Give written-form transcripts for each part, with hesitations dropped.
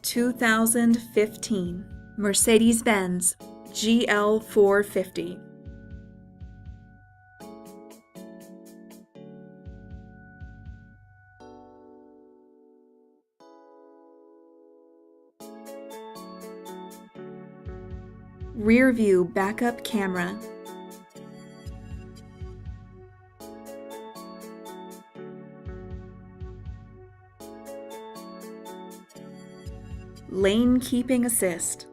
2015 Mercedes-Benz GL 450. Rear view backup camera. Lane keeping assist.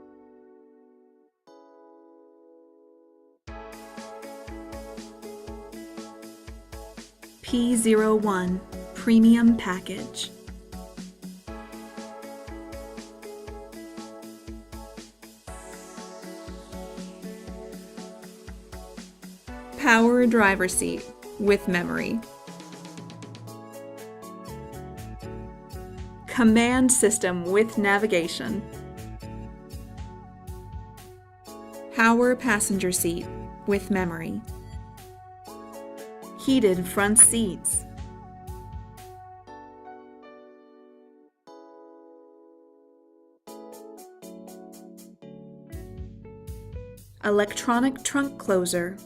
P01 premium package. Power driver seat with memory. Command system with navigation. Power passenger seat with memory. Heated front seats. Electronic trunk closer.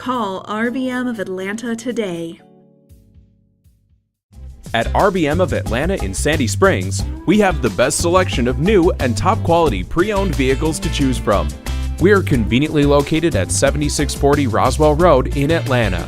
Call RBM of Atlanta today. At RBM of Atlanta in Sandy Springs, we have the best selection of new and top-quality pre-owned vehicles to choose from. We are conveniently located at 7640 Roswell Road in Atlanta.